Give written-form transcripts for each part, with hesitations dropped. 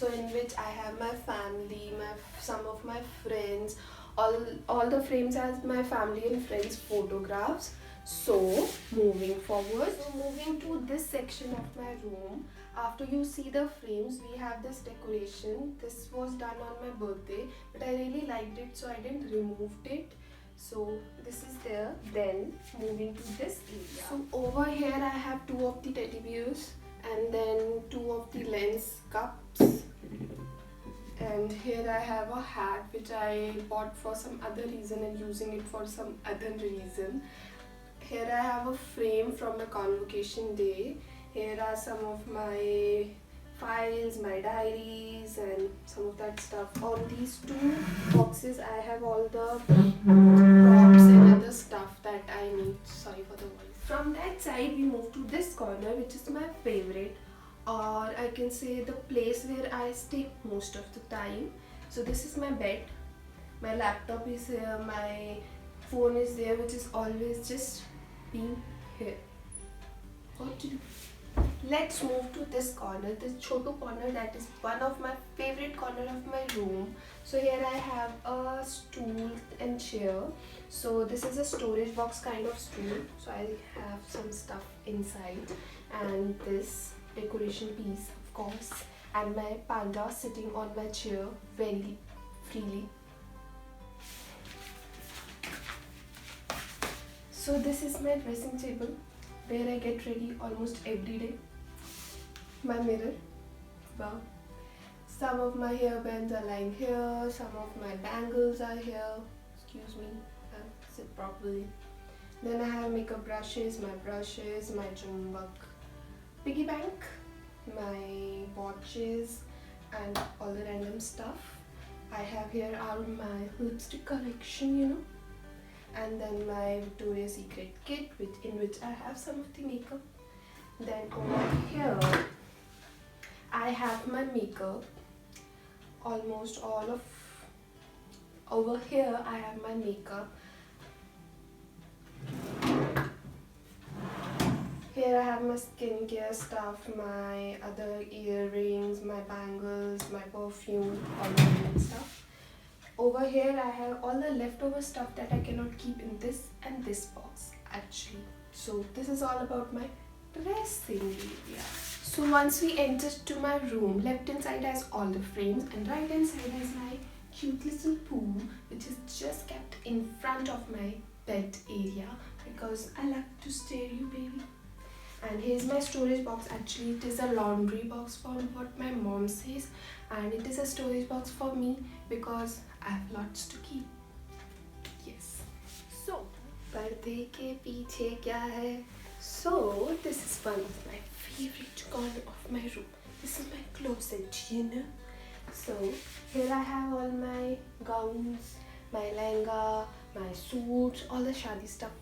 so in which I have my family, some of my friends, all the frames has my family and friends photographs. So moving forward, so moving to this section of my room, after you see the frames, we have this decoration. This was done on my birthday, but I really liked it, so I didn't remove it. So this is there. Then moving to this area, so over here I have two of the teddy bears and then two of the lens cups, and here I have a hat which I bought for some other reason and using it for some other reason. Here I have a frame from my convocation day. Here are some of my files, my diaries and some of that stuff. On these two boxes I have all the props and other stuff that I need. Sorry for the voice. From that side we move to this corner, which is my favorite, or I can say the place where I stay most of the time. So this is my bed, my laptop is here, my phone is there, which is always just being here. What to do? Let's move to this corner, this chotu corner, that is one of my favorite corner of my room. So here I have a stool and chair. So this is a storage box kind of stool, so I have some stuff inside, and this decoration piece of course, and my panda sitting on my chair very freely. So this is my dressing table where I get ready almost every day. My mirror, wow. Some of my hairbands are lying here, some of my bangles are here. Excuse me, I'll sit properly. Then I have makeup brushes, my jumbak piggy bank, my watches and all the random stuff. I have here all my lipstick collection, and then my Victoria's Secret kit in which I have some of the makeup. Then over here I have my makeup, almost all of. Over here I have my makeup. Here I have my skincare stuff, my other earrings, my bangles, my perfume, all my stuff. Over here I have all the leftover stuff that I cannot keep in this and this box actually. So this is all about my dressing area. So once we enter to my room, left hand side has all the frames and right hand side has my cute little pool, which is just kept in front of my bed area because I like to stare you baby. And here's my storage box. Actually it is a laundry box for what my mom says, and it is a storage box for me because I have lots to keep. Yes. So पर्दे के पीछे क्या है? So this is one of my favorite corner of my room. This is my closet, So here I have all my gowns, my lehenga, my suits, all the shadi stuff,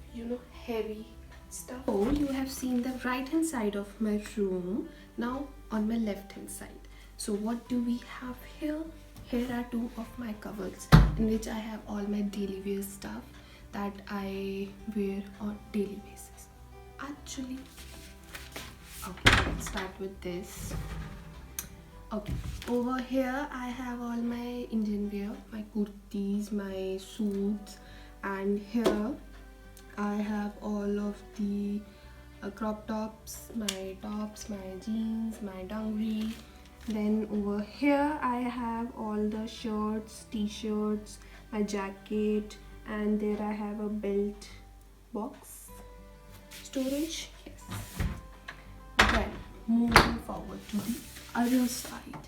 heavy stuff. So you have seen the right hand side of my room. Now on my left hand side. So what do we have here? Here are two of my cupboards in which I have all my daily wear stuff that I wear on daily basis. Actually, okay, let's start with this. Okay, over here I have all my Indian wear, my kurtis, my suits, and here I have all of the crop tops, my jeans, my dungaree. Then over here I have all the shirts, t-shirts, my jacket, and there I have a belt box storage. Yes. Then moving forward to the other side,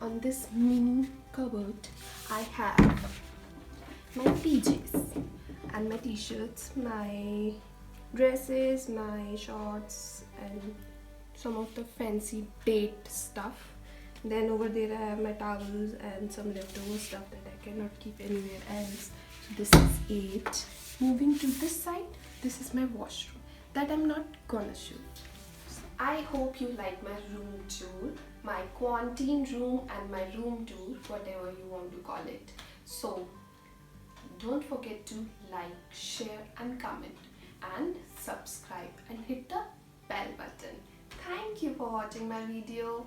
on this mini cupboard I have my PJs and my t-shirts, my dresses, my shorts, and some of the fancy date stuff. Then over there I have my towels and some leftover stuff that I cannot keep anywhere else. So this is it. Moving to this side, this is my washroom that I'm not gonna show. So I hope you like my room tour, my quarantine room and my room tour, whatever you want to call it. So don't forget to like, share and comment and subscribe and hit the bell button. Thank you for watching my video.